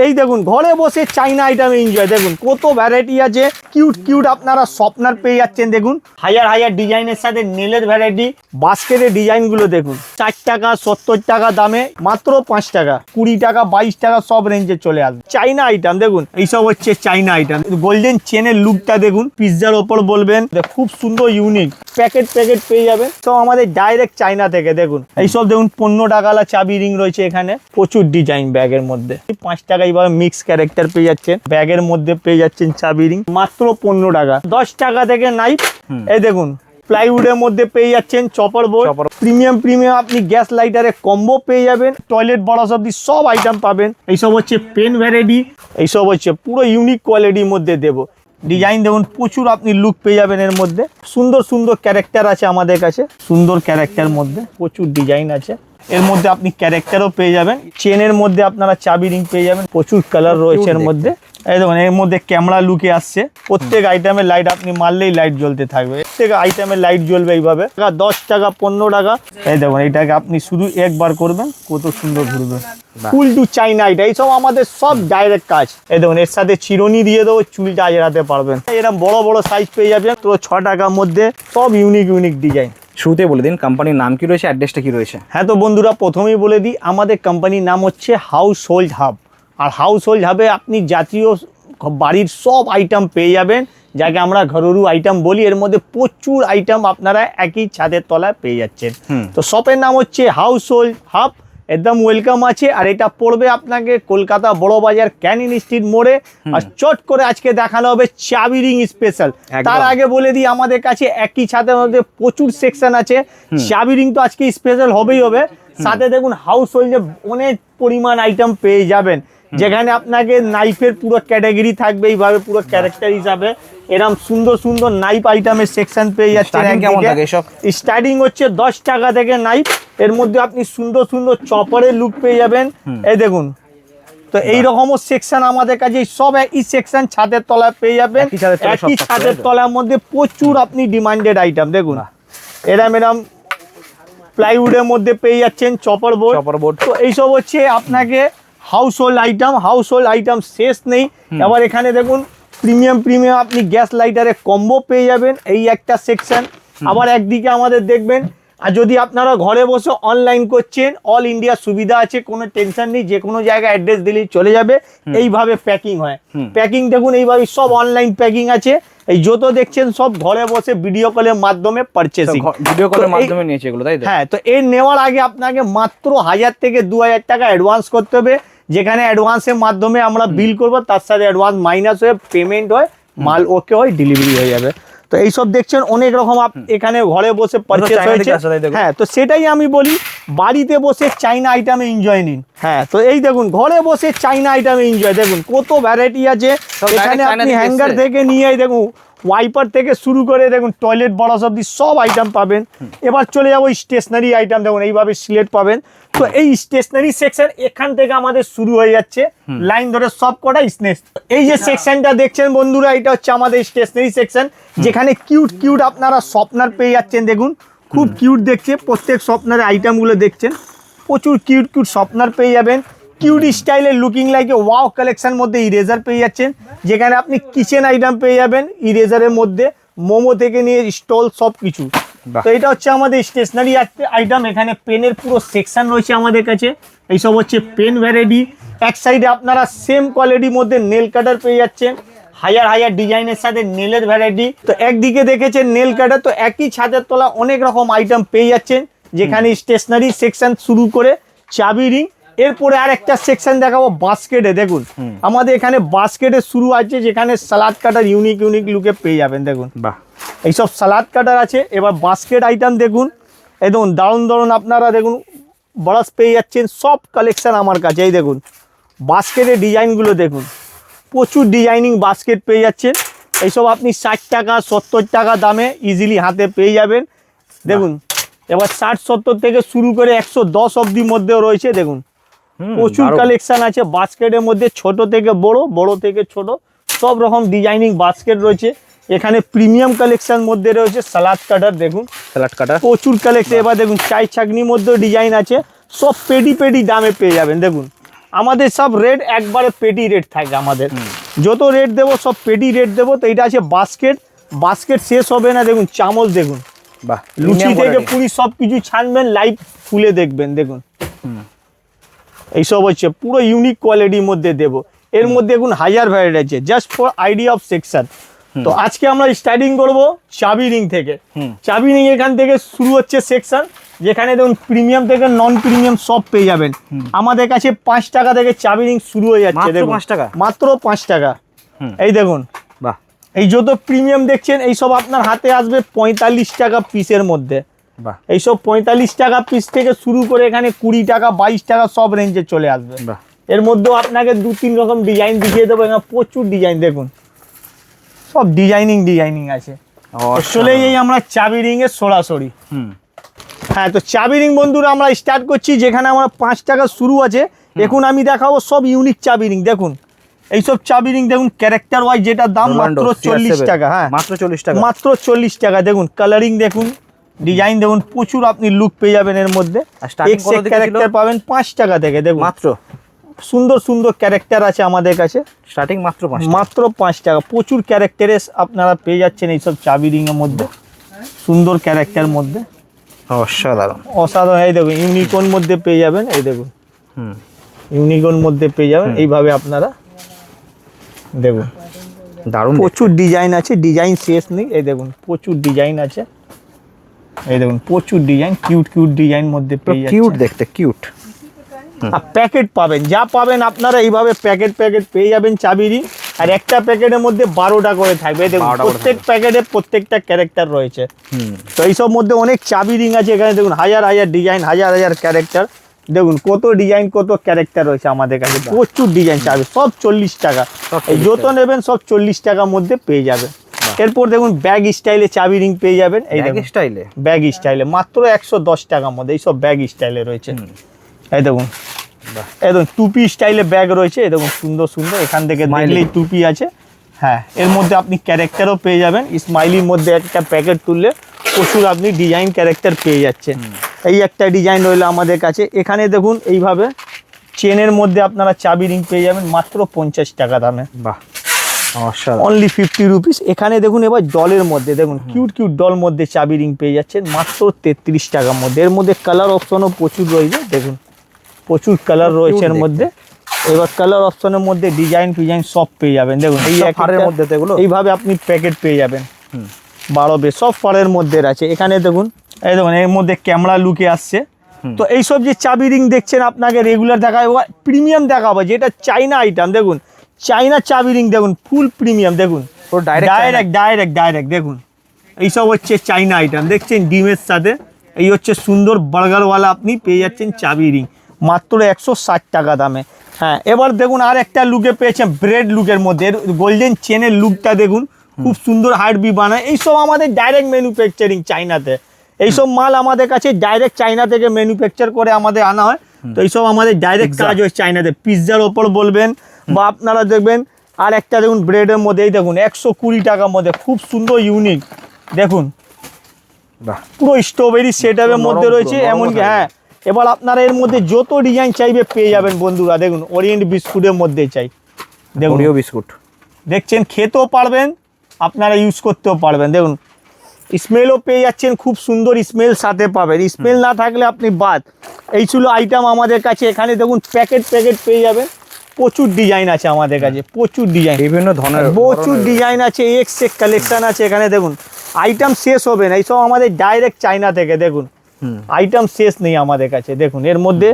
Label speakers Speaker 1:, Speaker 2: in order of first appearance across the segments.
Speaker 1: এই দেখুন ঘরে বসে চাইনা আইটেম এনজয়, দেখুন কত ভ্যারাইটি আছে, কিউট কিউট আপনারা স্বপ্নার পেয়ে যাচ্ছেন। দেখুন হাজার হাজার ডিজাইনের সাথে নেলের ভ্যারাইটি, বাস্কেটের ডিজাইন গুলো দেখুন 4 টাকা 70 টাকা দামে মাত্র 5 টাকা 20 টাকা 22 টাকা সব রেঞ্জে চলে আসবে। চাইনা আইটেম দেখুন, এইসব হচ্ছে চাইনা আইটেম। গোল্ডেন চেনের লুকটা দেখুন, পিৎজার ওপর বলবেন, খুব সুন্দর ইউনিক প্যাকেট পেয়ে যাবেন সব আমাদের ডাইরেক্ট চাইনা থেকে। দেখুন এইসব দেখুন 15 টাকালা চাবি রিং রয়েছে, এখানে প্রচুর ডিজাইন ব্যাগের মধ্যে। 5 টাকা এইভাবে মিক্স ক্যারেক্টার পেয়ে যাচ্ছেন, ব্যাগের মধ্যে পেয়ে যাচ্ছেন চাবি রিং মাত্র 15 টাকা। 10 টাকা থেকে নাইফ, এই দেখুন প্লাইউডের মধ্যে পেয়ে যাচ্ছেন চপার বোর্ড, প্রিমিয়াম আপনি গ্যাস লাইটারের কম্বো পেয়ে যাবেন, টয়লেট বড় অব্দি সব আইটেম পাবেন। এইসব হচ্ছে পেন ভ্যারাইটি, এইসব হচ্ছে পুরো ইউনিক কোয়ালিটির মধ্যে দেবো। ডিজাইন দেখুন প্রচুর আপনি লুক পেয়ে যাবেন এর মধ্যে, সুন্দর সুন্দর ক্যারেক্টার আছে আমাদের কাছে, সুন্দর ক্যারেক্টার মধ্যে প্রচুর ডিজাইন আছে। এর মধ্যে আপনি ক্যারেক্টারও পেয়ে যাবেন, চেনের মধ্যে আপনারা চাবি রিং পেয়ে যাবেন, প্রচুর কালার রয়েছে এর মধ্যে। এই দেখুন এর মধ্যে ক্যামেরা লুকে আসছে, প্রত্যেক আইটেমের লাইট আপনি মারলেই লাইট জ্বলতে থাকবে, প্রত্যেক আইটেমের লাইট জ্বলবে এইভাবে। 10 টাকা 15 টাকা। এই দেখুন এটাকে আপনি শুধু একবার করবেন, কত সুন্দর ঘুরবে। ফুল টু চাইনা আইটেম, এইসব আমাদের সব ডাইরেক্ট কাজ। এই দেখুন এর সাথে চিরুনি দিয়ে দেবো, চুলটা আজরাতে পারবেন। এরকম বড় বড় সাইজ পেয়ে যাবেন তো 6 টাকার মধ্যে, সব ইউনিক ডিজাইন।
Speaker 2: শুরুতে বলে দিন কোম্পানির নাম কি রয়েছে, অ্যাড্রেসটা কি রয়েছে?
Speaker 1: হ্যাঁ তো বন্ধুরা প্রথমেই বলে দিই, আমাদের কোম্পানির নাম হচ্ছে হাউস হোল্ড হাব। আর হাউস হোল্ড হাবে আপনি জাতীয় বাড়ির সব আইটেম পেয়ে যাবেন, যাকে আমরা ঘরেলু আইটেম বলি। এর মধ্যে প্রচুর আইটেম আপনারা একই ছাদের তলায় পেয়ে যাচ্ছেন। তো শপের নাম হচ্ছে হাউস হোল্ড হাব, একদম ওয়েলকাম আছে। আর এটা পড়বে আপনাকে কলকাতা বড় বাজার ক্যানিং স্ট্রিট মোড়ে। আর চট করে আজকে দেখানো হবে চাবি রিং স্পেশাল। তার আগে বলে দিই আমাদের কাছে একই ছাদের মধ্যে প্রচুর সেকশন আছে, চাবি রিং তো আজকে স্পেশাল হবেই হবে। সাথে দেখুন হাউস হোল্ডে অনেক পরিমাণ আইটেম পেয়ে যাবেন, যেখানে আপনাকে নাইফের পুরো ক্যাটাগরি থাকবে, এইভাবে পুরো ক্যারেক্টার হিসাবে এরকম সুন্দর সুন্দর নাইফ আইটেমের সেকশন পেয়ে যাচ্ছেন। স্টার্টিং হচ্ছে 10 টাকা থেকে নাইফ, এর মধ্যে আপনি সুন্দর সুন্দর চপারের লুক পেয়ে যাবেন। এই দেখুন তো এইরকমও সেকশন আমাদের কাছে সব একই সেকশন ছাদের তলায় পেয়ে যাবেন। একই ছাদের তলার মধ্যে প্রচুর আপনি ডিমান্ডেড আইটেম। দেখুন এরম প্লাইউডের মধ্যে পেয়ে যাচ্ছেন চপার বোর্ড। তো এইসব হচ্ছে আপনাকে হাউস হোল্ড আইটেম শেষ নেই। আবার এখানে দেখুন প্রিমিয়াম আপনি গ্যাস লাইটারের কম্বো পেয়ে যাবেন, এই একটা সেকশন। আবার একদিকে আমাদের দেখবেন, আর যদি আপনারা ঘরে বসে অনলাইন করছেন, অল ইন্ডিয়া সুবিধা আছে, কোনো টেনশন নেই, যে কোনো জায়গায় অ্যাড্রেস দিলেই চলে যাবে। এইভাবে প্যাকিং হয়, প্যাকিং দেখুন এইভাবে সব অনলাইন প্যাকিং আছে। এই যত দেখছেন সব ঘরে বসে ভিডিও কলের মাধ্যমে পারচেসিং,
Speaker 2: ভিডিও কলের মাধ্যমে নিয়েছে এগুলো, তাই তো?
Speaker 1: হ্যাঁ, তো এর নেওয়ার আগে আপনাকে মাত্র 1000 থেকে 2000 টাকা অ্যাডভান্স করতে হবে, যেখানে অ্যাডভান্সের মাধ্যমে আমরা বিল করব, তার সাথে অ্যাডভান্স মাইনাস হয়ে পেমেন্ট হয়, মাল ওকে হয়, ডেলিভারি হয়ে যাবে। তো এইসব দেখছেন অনেক রকম এখানে ঘরে বসে পারচেস হয়েছে। হ্যাঁ, তো সেটাই আমি বলি, বাড়িতে বসে চাইনা আইটেমে এনজয় নিন। হ্যাঁ, তো এই দেখুন ঘরে বসে চাইনা আইটেমে এনজয়, দেখুন কত ভ্যারাইটি আছে এখানে। আপনি হ্যাঙ্গার থেকে নিয়ে দেখুন, ওয়াইপার থেকে শুরু করে দেখুন টয়লেট বড় অব্দি সব আইটেম পাবেন। এবার চলে যাবো স্টেশনারি আইটেম, দেখুন এইভাবে সিলেট পাবেন। তো এই স্টেশনারি সেকশন এখান থেকে আমাদের শুরু হয়ে যাচ্ছে, লাইন ধরে সব কটা স্নেস। এই যে সেকশনটা দেখছেন বন্ধুরা, এটা হচ্ছে আমাদের স্টেশনারি সেকশন, যেখানে কিউট আপনারা স্বপ্নার পেয়ে যাচ্ছেন। দেখুন খুব কিউট দেখছে, প্রত্যেক স্বপ্নারের আইটেমগুলো দেখছেন, প্রচুর কিউট স্বপ্নার পেয়ে যাবেন। কিউট স্টাইলের লুকিং লাইকে ওয়াও কালেকশন মধ্যে ইরেজার পেয়ে যাচ্ছেন, যেখানে আপনি কিচেন আইটেম পেয়ে যাবেন ইরেজারের মধ্যে, মোমো থেকে নিয়ে স্টল সব কিছু। তো এটা হচ্ছে আমাদের স্টেশনারি আইটেম। এখানে পেনের পুরো সেকশন রয়েছে আমাদের কাছে, এইসব হচ্ছে পেন ভ্যারাইটি। এক সাইডে আপনারা সেম কোয়ালিটির মধ্যে নেল কাটার পেয়ে যাচ্ছেন, হাজার ডিজাইনের সাথে নেলের ভ্যারাইটি। তো একদিকে দেখেছেন নেল কাটার, তো একই ছাদের তলা অনেক রকম আইটেম পেয়ে যাচ্ছেন, যেখানে স্টেশনারি সেকশন শুরু করে চাবি রিং। এরপরে আর একটা সেকশন দেখাবো বাস্কেটে। দেখুন আমাদের এখানে বাস্কেটে শুরু আছে, যেখানে সালাদ কাটার ইউনিক লুকে পেয়ে যাবেন। দেখুন এইসব সালাদ কাটার আছে। এবার বাস্কেট আইটেম দেখুন, এই দেখুন দারুণ আপনারা দেখুন ব্রাশ পেয়ে যাচ্ছেন, সব কালেকশন আমার কাছে। এই দেখুন বাস্কেটের ডিজাইনগুলো দেখুন, প্রচুর ডিজাইনিং বাস্কেট পেয়ে যাচ্ছেন। এইসব আপনি 60 টাকা 70 টাকা দামে ইজিলি হাতে পেয়ে যাবেন। দেখুন এবার 60-70 থেকে শুরু করে 110 অবধি মধ্যেও রয়েছে। দেখুন প্রচুর কালেকশন আছে বাস্কেটের মধ্যে, ছোট থেকে বড় থেকে ছোট, সব রকম ডিজাইনিং বাস্কেট রয়েছে। এখানে প্রিমিয়াম কালেকশন মধ্যে রয়েছে সালাদ কাটার। দেখুন সালাদ কাটার প্রচুর কালেকশন। এবার দেখুন চাই ছাকনির মধ্যেও ডিজাইন আছে, সব পেডি দামে পেয়ে যাবেন। দেখুন আমাদের সব রেট একবারে পেটি রেট থাকে আমাদের, যত রেট দেবো সব পেটি রেট দেবো। তো এটা আছে বাস্কেট, বাস্কেট শেষ হবে না। দেখুন চামচ দেখুন,
Speaker 2: বাহ,
Speaker 1: লুচি থেকে পুরি সব কিছু ছানবেন, লাইভ খুলে দেখবেন। দেখুন এইসব হচ্ছে পুরো ইউনিক কোয়ালিটির মধ্যে দেবো। এর মধ্যে দেখুন হাজার ভ্যারাইটি আছে, just for idea of section. তো আজকে আমরা স্টার্টিং করব চাবি রিং থেকে। চাবি রিং এখান থেকে শুরু হচ্ছে সেকশন, যেখানে দেখুন প্রিমিয়াম থেকে নন প্রিমিয়াম সব পেয়ে যাবেন। আমাদের কাছে 5 টাকা থেকে চাবি রিং শুরু হয়ে যাচ্ছে।
Speaker 2: মাত্র
Speaker 1: দেখুন
Speaker 2: 5 টাকা?
Speaker 1: মাত্র 5 টাকা। এই দেখুন,
Speaker 2: বাহ,
Speaker 1: এই যত প্রিমিয়াম দেখছেন এইসব আপনার হাতে আসবে 45 টাকা পিসের মধ্যে।
Speaker 2: বাহ,
Speaker 1: এইসব 45 টাকা পিস থেকে শুরু করে এখানে 20 টাকা 22 টাকা সব রেঞ্জে চলে আসবে।
Speaker 2: বাহ,
Speaker 1: এর মধ্যেও আপনাকে 2-3 রকম ডিজাইন দেখিয়ে দেবো। এখানে প্রচুর ডিজাইন দেখুন, সব ডিজাইনিং আছে। চলে যাই আমরা চাবি রিং এর সরাসরি। হ্যাঁ, তো চাবি রিং বন্ধুরা আমরা স্টার্ট করছি, যেখানে আমরা 5 টাকা শুরু আছে। এখন আমি দেখাবো সব ইউনিক চাবি রিং। দেখুন এইসব চাবি রিং দেখুন, ক্যারেক্টার ওয়াইজ যেটা দাম মাত্র 40 টাকা। হ্যাঁ,
Speaker 2: মাত্র 40 টাকা,
Speaker 1: মাত্র 40 টাকা। দেখুন কালারিং দেখুন, ডিজাইন দেখুন, প্রচুর আপনি লুক পেয়ে যাবেন এর মধ্যে। ক্যারেক্টার পাবেন 5 টাকা থেকে। দেখুন
Speaker 2: মাত্র
Speaker 1: সুন্দর সুন্দর ক্যারেক্টার আছে আমাদের কাছে,
Speaker 2: স্টার্টিং মাত্র 5
Speaker 1: মাত্র 5 টাকা। প্রচুর ক্যারেক্টারে আপনারা পেয়ে যাচ্ছেন এইসব চাবি রিং এর মধ্যে, সুন্দর ক্যারেক্টার মধ্যে,
Speaker 2: অসাধারণ।
Speaker 1: অসাধারণ। এই দেখুন ইউনিকর্ন মধ্যে পেয়ে যাবেন। এই দেখুন ইউনিকর্ন মধ্যে পেয়ে যাবেন। এইভাবে আপনারা দেখুন,
Speaker 2: দারুণ,
Speaker 1: প্রচুর ডিজাইন আছে, ডিজাইন শেষ নেই। এই দেখুন প্রচুর ডিজাইন আছে। এই দেখুন প্রচুর ডিজাইন, কিউট কিউট ডিজাইন মধ্যে পেয়ে যাচ্ছেন।
Speaker 2: কিউট দেখতে, কিউট।
Speaker 1: আর প্যাকেট পাবেন, যা পাবেন আপনারা এইভাবে প্যাকেট পেয়ে যাবেন চাবি রিং। আর একটা প্যাকেটের মধ্যে 12টা করে থাকবে। দেখুন প্রত্যেক প্যাকেটে প্রত্যেকটা ক্যারেক্টার রয়েছে। তো এইসব মধ্যে অনেক চাবি রিং আছে। এখানে দেখুন হাজার হাজার ডিজাইন, হাজার হাজার ক্যারেক্টার। দেখুন কত ডিজাইন, কত ক্যারেক্টার রয়েছে আমাদের কাছে। প্রচুর ডিজাইন চাবি, সব 40 টাকা। এই যত নেবেন সব 40 টাকার মধ্যে পেয়ে যাবে। এরপর দেখুন ব্যাগ স্টাইলে চাবি রিং পেয়ে যাবেন। এই দেখুন
Speaker 2: স্টাইলে,
Speaker 1: ব্যাগ স্টাইলে মাত্র 110 টাকার মধ্যে এইসব ব্যাগ স্টাইলে রয়েছে। এই দেখুন, একদম টুপি স্টাইলে ব্যাগ রয়েছে। এই দেখুন সুন্দর সুন্দর, এখান থেকে দেখলেই টুপি আছে। হ্যাঁ, এর মধ্যে আপনি ক্যারেক্টারও পেয়ে যাবেন। স্মাইলির মধ্যে একটা প্যাকেট তুললে প্রচুর আপনি ডিজাইন ক্যারেক্টার পেয়ে যাচ্ছেন। এই একটা ডিজাইন রইলো আমাদের কাছে। এখানে দেখুন এইভাবে চেনের মধ্যে আপনারা চাবি রিং পেয়ে যাবেন মাত্র 50 টাকা দামে।
Speaker 2: বাহ, অসাধারণ,
Speaker 1: অনলি 50 রুপিস। এখানে দেখুন এবার ডলের মধ্যে দেখুন কিউট কিউট ডল মধ্যে চাবি রিং পেয়ে যাচ্ছেন মাত্র 33 টাকার মধ্যে। এর মধ্যে কালার অপশনও প্রচুর রয়েছে। দেখুন প্রচুর কালার রয়েছে এর মধ্যে। এবার কালার অপশনের মধ্যে ডিজাইন ফিজাইন সব পেয়ে যাবেন। দেখুন এই
Speaker 2: ফারের মধ্যে তো এগুলো,
Speaker 1: এইভাবে আপনি প্যাকেট পেয়ে যাবেন। 12 বেশ সব ফারের মধ্যে আছে। এখানে দেখুন, এই দেখুন এর মধ্যে ক্যামেরা লুকে আসছে। তো এইসব যে চাবি রিং দেখছেন আপনাকে রেগুলার দেখাবো, প্রিমিয়াম দেখাবো, যেটা চাইনা আইটেম। দেখুন চাইনা চাবি রিং দেখুন, ফুল প্রিমিয়াম। দেখুন ডাইরেক্ট দেখুন এইসব হচ্ছে চাইনা আইটেম। দেখছেন ডিমের সাথে এই হচ্ছে সুন্দর বার্গারওয়ালা আপনি পেয়ে যাচ্ছেন চাবি রিং মাত্র 160 টাকা দামে। হ্যাঁ, এবার দেখুন আর একটা লুকে পেয়েছেন ব্রেড লুকের মধ্যে। গোল্ডেন চেনের লুকটা দেখুন, খুব সুন্দর হার্ডবি বানায়। এইসব আমাদের ডাইরেক্ট ম্যানুফ্যাকচারিং চাইনাতে। এইসব মাল আমাদের কাছে ডাইরেক্ট চাইনা থেকে ম্যানুফ্যাকচার করে আমাদের আনা হয়। তো এইসব আমাদের ডাইরেক্ট কাজ হয় চাইনাতে। পিৎজার ওপর বলবেন বা আপনারা দেখবেন। আর একটা দেখুন ব্রেডের মধ্যে, এই দেখুন 120 টাকার মধ্যে খুব সুন্দর ইউনিক। দেখুন পুরো স্ট্রবেরি সেটআপের মধ্যে রয়েছে এমনকি। হ্যাঁ, এবার আপনারা এর মধ্যে যত ডিজাইন চাইবে পেয়ে যাবেন বন্ধুরা। দেখুন ওরিয়েন্ট বিস্কুটের মধ্যে চাই। দেখুন
Speaker 2: ওরিও বিস্কুট
Speaker 1: দেখছেন, খেতেও পারবেন আপনারা, ইউজ করতেও পারবেন। দেখুন স্মেলও পেয়ে যাচ্ছেন, খুব সুন্দর স্মেল সাথে পাবেন। স্মেল না থাকলে আপনি বাদ। এই ছিল আইটেম আমাদের কাছে। এখানে দেখুন প্যাকেট পেয়ে যাবেন। প্রচুর ডিজাইন আছে আমাদের কাছে, প্রচুর ডিজাইন,
Speaker 2: বিভিন্ন ধরনের
Speaker 1: প্রচুর ডিজাইন আছে। এক্স কালেকশন আছে এখানে। দেখুন আইটেম শেষ হবে না। এইসব আমাদের ডাইরেক্ট চাইনা থেকে। দেখুন আইটেম শেষ নেই আমাদের কাছে। দেখুন এর মধ্যে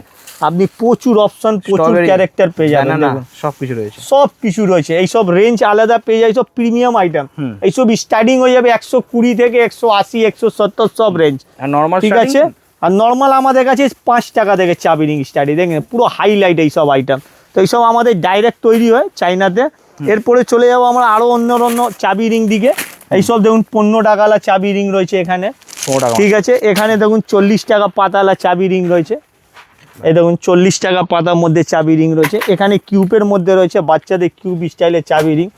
Speaker 1: আপনি প্রচুর অপশন, প্রচুর ক্যারেক্টার পেয়ে যাবেন। দেখুন
Speaker 2: সবকিছু রয়েছে,
Speaker 1: সব কিছু রয়েছে। এইসব রেঞ্জ আলাদা পেয়ে যায়, সব প্রিমিয়াম আইটেম। এইসব স্টার্টিং হয়ে যাবে 120 থেকে 180, 170 সব রেঞ্জ।
Speaker 2: ঠিক
Speaker 1: আছে। আর নর্মাল আমাদের কাছে 5 টাকা থেকে চাবি রিং স্টার্টিং। দেখেন পুরো হাইলাইট এইসব আইটেম। তো এইসব আমাদের ডাইরেক্ট তৈরি হয় চাইনাতে। এরপরে চলে যাবো আমরা আরো অন্য চাবি রিং দিকে। এইসব দেখুন 15 টাকালা চাবি রিং রয়েছে এখানে। ঠিক আছে, এখানে দেখুন 40 টাকা পাতালা চাবি রিং রয়েছে। এই দেখুন 40 টাকা পাতার মধ্যে চাবি রিং রয়েছে। এখানে কিউবের মধ্যে রয়েছে বাচ্চাদের কিউব স্টাইলের চাবি রিং,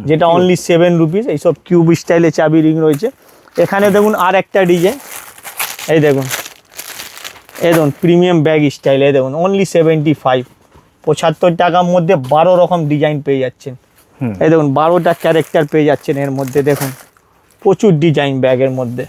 Speaker 1: যেটা অনলি 7 রুপিস। এইসব কিউব স্টাইলের চাবি রিং রয়েছে। এখানে দেখুন আর একটা ডিজাইন। এই দেখুন প্রিমিয়াম ব্যাগ স্টাইল। এই দেখুন অনলি 75। 75 টাকার মধ্যে 12 রকম ডিজাইন পেয়ে যাচ্ছেন। এই দেখুন 12টা ক্যারেক্টার পেয়ে যাচ্ছেন এর মধ্যে, দেখুন প্রচুর ডিজাইন ব্যাগের মধ্যে।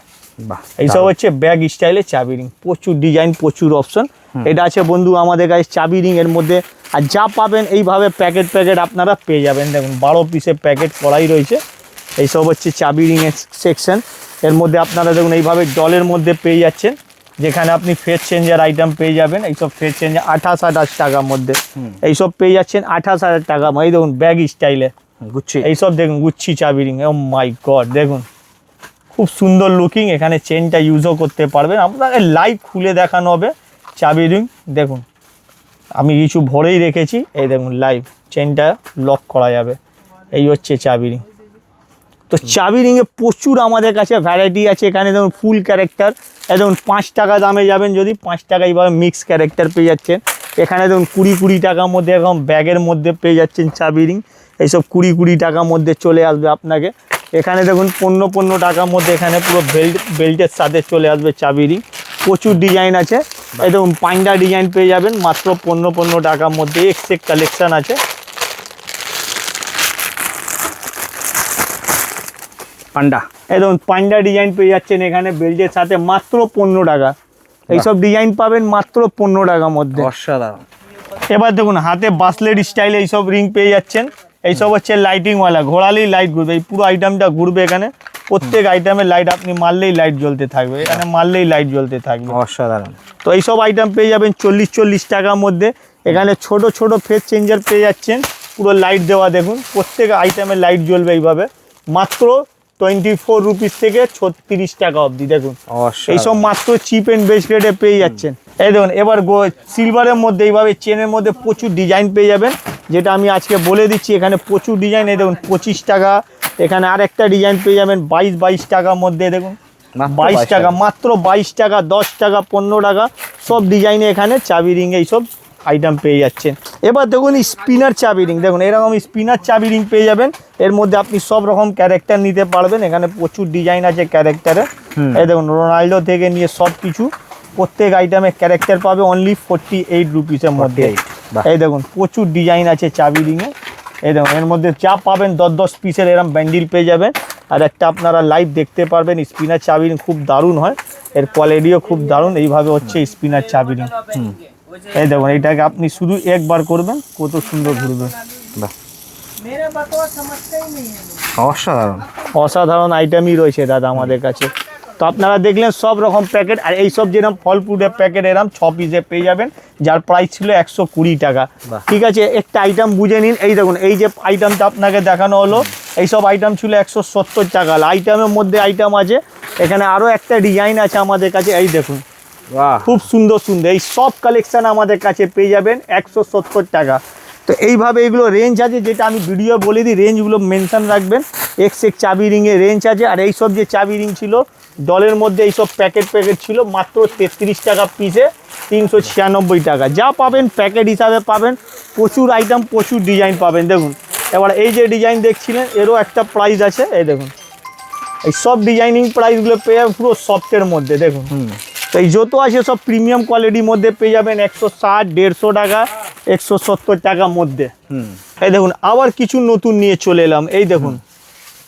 Speaker 2: বাহ,
Speaker 1: এইসব হচ্ছে ব্যাগ স্টাইলে চাবি রিং, প্রচুর ডিজাইন, প্রচুর অপশন। এটা আছে বন্ধু আমাদের কাছে চাবি রিং এর মধ্যে। আর যা পাবেন এইভাবে প্যাকেট প্যাকেট আপনারা পেয়ে যাবেন। দেখুন 12 পিসের প্যাকেট করাই রয়েছে। এইসব হচ্ছে চাবি রিং এর সেকশন। এর মধ্যে আপনারা দেখুন এইভাবে ডলের মধ্যে পেয়ে যাচ্ছেন, যেখানে আপনি ফেস চেঞ্জার আইটেম পেয়ে যাবেন। এইসব ফেস চেঞ্জার 28 টাকার মধ্যে এইসব পেয়ে যাচ্ছেন 28,000 টাকা। এই দেখুন ব্যাগ স্টাইলে
Speaker 2: গুচ্ছি।
Speaker 1: এইসব দেখুন গুচ্ছি চাবি রিং। ও মাই গড, দেখুন খুব সুন্দর লুকিং। এখানে চেনটা ইউজও করতে পারবেন। আপনাকে লাইভ খুলে দেখানো হবে চাবি রিং। দেখুন আমি কিছু ভরেই রেখেছি, এই দেখুন লাইভ চেনটা লক করা যাবে। এই হচ্ছে চাবি রিং। তো চাবি রিংয়ে প্রচুর আমাদের কাছে ভ্যারাইটি আছে। এখানে দেখুন ফুল ক্যারেক্টার, দেখুন 5 টাকা দামে যাবেন যদি 5 টাকা এইভাবে মিক্স ক্যারেক্টার পেয়ে যাচ্ছেন। এখানে দেখুন 20 টাকার মধ্যে এরকম ব্যাগের মধ্যে পেয়ে যাচ্ছেন চাবি রিং। এইসব 20 টাকার মধ্যে চলে আসবে আপনাকে। এখানে দেখুন 15 টাকার মধ্যে এখানে পুরো বেল্টের সাথে চলে আসবে চাবি রিং। প্রচুর ডিজাইন আছে। এই দেখুন পান্ডা ডিজাইন পেয়ে যাবেন মাত্র 15 টাকার মধ্যে। এক্সেক কালেকশন আছে।
Speaker 2: পান্ডা,
Speaker 1: এই দেখুন পান্ডা ডিজাইন পেয়ে যাচ্ছেন এখানে বেল্টের সাথে মাত্র 15 টাকা। এইসব ডিজাইন পাবেন মাত্র 15 টাকার মধ্যে।
Speaker 2: অসাধারণ।
Speaker 1: এবার দেখুন হাতে বাসলেট স্টাইলে এইসব রিং পেয়ে যাচ্ছেন। এইসব হচ্ছে লাইটিংওয়ালা, ঘোরালেই লাইট ঘুরবে। এই পুরো আইটেমটা ঘুরবে এখানে। প্রত্যেক আইটেমে লাইট, আপনি মারলেই লাইট জ্বলতে থাকবে, এখানে মারলেই লাইট জ্বলতে থাকবে।
Speaker 2: অসাধারণ।
Speaker 1: তো এইসব আইটেম পেয়ে যাবেন 40 টাকার মধ্যে। এখানে ছোট ছোট ফেস চেঞ্জার পেয়ে যাচ্ছেন, পুরো লাইট দেওয়া। দেখুন প্রত্যেক আইটেমে লাইট জ্বলবে এইভাবে। মাত্র 24 রুপিস থেকে 36 টাকা অবধি। দেখুন এইসব মাত্র চিপ অ্যান্ড বেস্ট রেটে পেয়ে যাচ্ছেন। এই দেখুন এবার সিলভারের মধ্যে এইভাবে চেনের মধ্যে প্রচুর ডিজাইন পেয়ে যাবেন, যেটা আমি আজকে বলে দিচ্ছি। এখানে প্রচুর ডিজাইন। এই দেখুন 25 টাকা। এখানে আরেকটা ডিজাইন পেয়ে যাবেন 22 টাকার মধ্যে। দেখুন 22 টাকা, মাত্র 22 টাকা, 10 টাকা, 15 টাকা, সব ডিজাইনে এখানে চাবি রিং এইসব আইটেম পেয়ে যাচ্ছেন। এবার দেখুন স্পিনার চাবি রিং। দেখুন এরকম স্পিনার চাবি রিং পেয়ে যাবেন। এর মধ্যে আপনি সব রকম ক্যারেক্টার নিতে পারবেন। এখানে প্রচুর ডিজাইন আছে ক্যারেক্টারে। এই দেখুন রোনাল্ডো থেকে নিয়ে সব কিছু, প্রত্যেক আইটেমে ক্যারেক্টার পাবে অনলি 48 রুপিসের মধ্যে। এই দেখুন প্রচুর ডিজাইন আছে চাবি রিংয়ে। এই দেখুন এর মধ্যে যা পাবেন 10 পিসের এরকম ব্যান্ডিল পেয়ে যাবেন। আর একটা আপনারা লাইভ দেখতে পারবেন। স্পিনার চাবি রিং খুব দারুণ হয়, এর কোয়ালিটিও খুব দারুণ। এইভাবে হচ্ছে স্পিনার চাবি রিং। এই দেখুন এইটাকে আপনি শুধু একবার করবেন, কত সুন্দর ঘুরবে।
Speaker 2: অসাধারণ।
Speaker 1: অসাধারণ আইটেমই রয়েছে দাদা আমাদের কাছে। তো আপনারা দেখলেন সব রকম প্যাকেট। আর এইসব যেরকম ফল ফ্রুটের প্যাকেট এরকম 6 পিসে পেয়ে যাবেন, যার প্রাইস ছিল 120 টাকা। ঠিক আছে, একটা আইটেম বুঝে নিন। এই দেখুন এই যে আইটেমটা আপনাকে দেখানো হলো, এইসব আইটেম ছিল 170 টাকা। আইটেমের মধ্যে আইটেম আছে, এখানে আরও একটা ডিজাইন আছে আমাদের কাছে। এই দেখুন খুব সুন্দর সুন্দর এই সব কালেকশান আমাদের কাছে পেয়ে যাবেন 170 টাকা। তো এইভাবে এগুলো রেঞ্জ আছে, যেটা আমি ভিডিও বলে দিই, রেঞ্জগুলো মেনশন রাখবেন। এক্স চাবি রিংয়ের রেঞ্জ আছে। আর এইসব যে চাবি রিং ছিল ডলের মধ্যে, এইসব প্যাকেট ছিল মাত্র 33 টাকা পিসে, 396 টাকা। যা পাবেন প্যাকেট হিসাবে পাবেন। প্রচুর আইটেম, প্রচুর ডিজাইন পাবেন। দেখুন এবার এই যে ডিজাইন দেখছিলেন, এরও একটা প্রাইস আছে। এই দেখুন এই সব ডিজাইনিং প্রাইসগুলো পেয়ে যাবেন পুরো সফটের মধ্যে। দেখুন তো এই যত আছে সব প্রিমিয়াম কোয়ালিটির মধ্যে পেয়ে যাবেন 160, 150 টাকা, 170 টাকার মধ্যে। এই দেখুন আবার কিছু নতুন নিয়ে চলে এলাম। এই দেখুন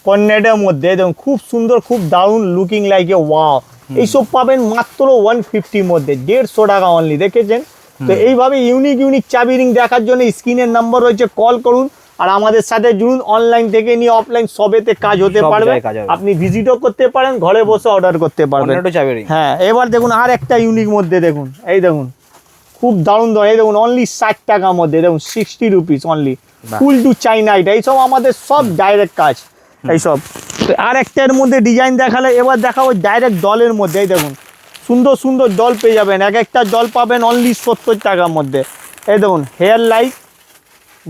Speaker 1: কর্নেটের মধ্যে, এই দেখুন খুব সুন্দর, খুব দারুণ লুকিং লাইক এ ওয়াও। এইসব পাবেন মাত্র 150 মধ্যে, 150 টাকা অনলি। দেখেছেন তো? এইভাবে ইউনিক ইউনিক চাবি রিং দেখার জন্য স্ক্রিনের নাম্বার রয়েছে, কল করুন। আর আমাদের সাথে জুড়ুন। অনলাইন থেকে নিয়ে অফলাইন সবেতে কাজ হতে পারবে। আপনি ভিজিটও করতে পারেন, ঘরে বসে অর্ডার করতে পারবেন। হ্যাঁ, এবার দেখুন আর একটা ইউনিক মধ্যে দেখুন। এই দেখুন খুব দারুণ দাম। এই দেখুন অনলি 60 টাকার মধ্যে। দেখুন 60 rupees only. Full to China এটা। এইসব আমাদের সব ডাইরেক্ট কাজ এইসব। আর একটা এর মধ্যে ডিজাইন দেখালে, এবার দেখাবো ডাইরেক্ট ডলের মধ্যে। এই দেখুন সুন্দর সুন্দর ডল পেয়ে যাবেন। এক একটা ডল পাবেন অনলি 70 টাকার মধ্যে। এই দেখুন হেয়ার লাইক,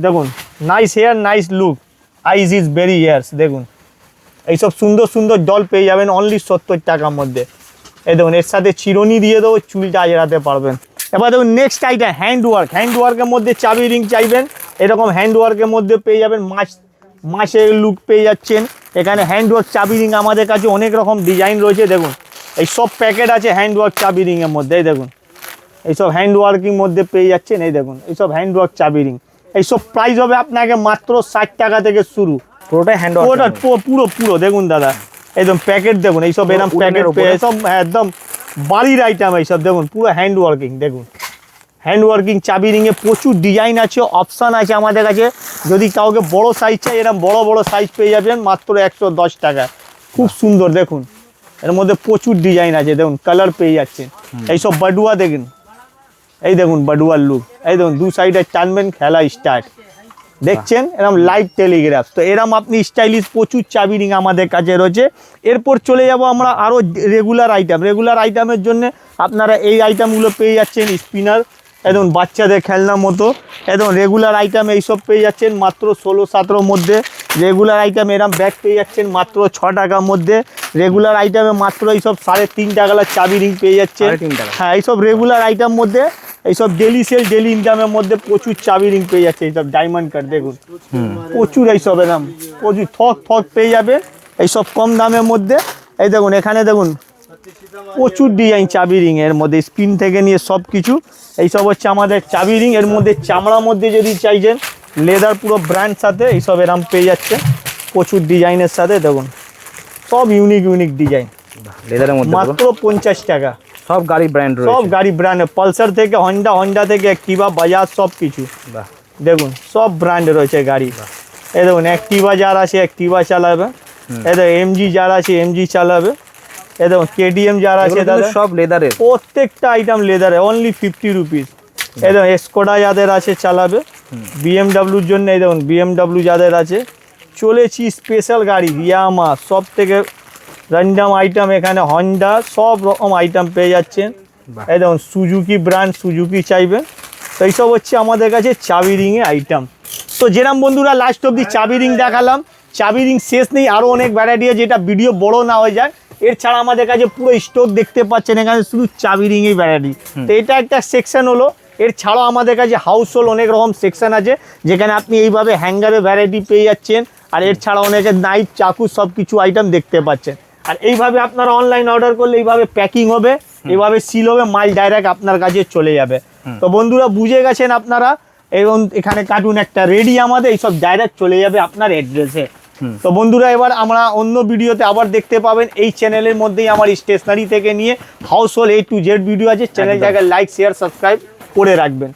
Speaker 1: দেখুন nice hair, nice look, eyes is very ears. দেখুন এইসব সুন্দর সুন্দর ডল পেয়ে যাবেন অনলি 70 টাকার মধ্যে। এই দেখুন এর সাথে চিরুনি দিয়ে দেবো, চুলটা আজরাতে পারবেন। এবার দেখুন নেক্সট আইটেম হ্যান্ডওয়ার্ক। হ্যান্ডওয়ার্কের মধ্যে চাবি রিং চাইবেন, এরকম হ্যান্ডওয়ার্কের মধ্যে পেয়ে যাবেন। মাছের লুক পেয়ে যাচ্ছেন। এখানে হ্যান্ডওয়ার্ক চাবি রিং আমাদের কাছে অনেক রকম ডিজাইন রয়েছে। দেখুন এই সব প্যাকেট আছে হ্যান্ডওয়ার্ক চাবি রিংয়ের মধ্যে। এই দেখুন এইসব হ্যান্ড ওয়ার্কিং মধ্যে পেয়ে যাচ্ছেন। এই দেখুন এইসব হ্যান্ড ওয়ার্ক চাবি রিং, এইসব প্রাইস হবে আপনাকে মাত্র 60 টাকা থেকে শুরু।
Speaker 2: পুরোটাই হ্যান্ড
Speaker 1: ওটা পুরো পুরো দেখুন দাদা, একদম প্যাকেট দেখুন, এইসব এরকম প্যাকেট পেয়ে সব একদম বাড়ির আইটেম। এইসব দেখুন পুরো হ্যান্ড ওয়ার্কিং, দেখুন হ্যান্ড ওয়ার্কিং চাবি রিংয়ে প্রচুর ডিজাইন আছে, অপশান আছে আমাদের কাছে। যদি কাউকে বড় সাইজ চাই, এরকম বড় সাইজ পেয়ে যাবেন মাত্র 110 টাকা। খুব সুন্দর দেখুন, এর মধ্যে প্রচুর ডিজাইন আছে, দেখুন কালার পেয়ে যাচ্ছেন। এইসব বাডুয়া দেখুন, এই দেখুন বাডুয়ার লুক, এই দেখুন দু সাইডে টানবেন, খেলা স্টার্ট। দেখছেন এরকম লাইভ টেলিগ্রাফ। তো এরকম আপনি স্টাইলিশ প্রচুর চাবি রিং আমাদের কাছে রয়েছে। এরপর চলে যাব আমরা আরও রেগুলার আইটেমের জন্য আপনারা এই আইটেমগুলো পেয়ে যাচ্ছেন। স্পিনার, একদম বাচ্চাদের খেলনার মতো, একদম রেগুলার আইটেম এইসব পেয়ে যাচ্ছেন মাত্র 16-17 মধ্যে। রেগুলার আইটেম এরম ব্যাগ পেয়ে যাচ্ছেন মাত্র 6 টাকার মধ্যে। রেগুলার আইটেমে মাত্র এইসব 3.5 টাকার চাবি রিং পেয়ে যাচ্ছেন। হ্যাঁ, এইসব রেগুলার আইটেম মধ্যে, এইসব ডেলি সেল ডেলি ইনকামের মধ্যে প্রচুর চাবি রিং পেয়ে যাচ্ছে। এইসব ডায়মন্ড কাট দেখুন, প্রচুর এইসব এরম প্রচুর থক পেয়ে যাবে এইসব কম দামের মধ্যে। এই দেখুন এখানে দেখুন প্রচুর ডিজাইন চাবি রিং এর মধ্যে, স্পিন থেকে নিয়ে সব কিছু। এইসব হচ্ছে আমাদের চাবি রিং। এর মধ্যে চামড়ার মধ্যে যদি চাইছেন, লেদার পুরো ব্র্যান্ড সাথে এইসব এরম পেয়ে যাচ্ছে প্রচুর ডিজাইনের সাথে। দেখুন সব ইউনিক ডিজাইন,
Speaker 2: লেদারের মধ্যে
Speaker 1: মাত্র 50 টাকা।
Speaker 2: সব গাড়ি ব্র্যান্ড রয়েছে,
Speaker 1: সব গাড়ি ব্র্যান্ড, পালসার থেকে হন্ডা থেকে অ্যাক্টিভা, বাজাজ সব কিছু। দেখুন সব ব্র্যান্ড রয়েছে গাড়ি। এই দেখুন অ্যাক্টিভা যার আছে অ্যাক্টিভা চালাবে, এই দেখুন এমজি যার আছে এমজি চালাবে, এই দেখুন কেটিএম যার আছে দাদা
Speaker 2: সব লেদারের,
Speaker 1: প্রত্যেকটা আইটেম লেদারে, অনলি 50 রুপিস। এই দেখুন স্কোডা যাদের আছে চালাবে, বিএমডাব্লিউর জন্য এই দেখুন বিএমডাব্লিউ যাদের আছে। চলেছি স্পেশাল গাড়ি ইয়ামা, সব থেকে র্যান্ডাম আইটেম এখানে হন্ডা, সব রকম আইটেম পেয়ে যাচ্ছেন। এই দেখুন সুজুকি ব্র্যান্ড, সুজুকি চাইবেন। তো এইসব হচ্ছে আমাদের কাছে চাবি রিংয়ের আইটেম। তো যেরকম বন্ধুরা লাস্ট অব্দি চাবি রিং দেখালাম, চাবি রিং শেষ নেই, আরও অনেক ভ্যারাইটি আছে, যেটা ভিডিও বড় না হয়ে যায়। এর ছাড়া আমাদের কাছে পুরো স্টক দেখতে পাচ্ছেন, এখানে শুধু চাবি রিংয়ের ভ্যারাইটি। তো এটা একটা সেকশন হলো। এর ছাড়াও আমাদের কাছে হাউস হোল্ড অনেক রকম সেকশন আছে, যেখানে আপনি এইভাবে হ্যাঙ্গারের ভ্যারাইটি পেয়ে যাচ্ছেন। আর এর ছাড়া অনেকে নাইফ, চাকু সব কিছু আইটেম দেখতে পাচ্ছেন। আর এইভাবে আপনারা অনলাইন অর্ডার করলে এইভাবে প্যাকিং হবে, এইভাবে সিল হবে, মাল ডাইরেক্ট আপনার কাছে চলে যাবে। তো বন্ধুরা বুঝে গেছেন আপনারা, এবং এখানে কার্টুন একটা রেডি আমাদের, এইসব ডাইরেক্ট চলে যাবে আপনার অ্যাড্রেসে। তো বন্ধুরা এবার আমরা অন্য ভিডিওতে আবার দেখতে পাবেন। এই চ্যানেলের মধ্যেই আমার স্টেশনারি থেকে নিয়ে house hold A to Z video আছে। চ্যানেলটাকে লাইক শেয়ার সাবস্ক্রাইব করে রাখবেন।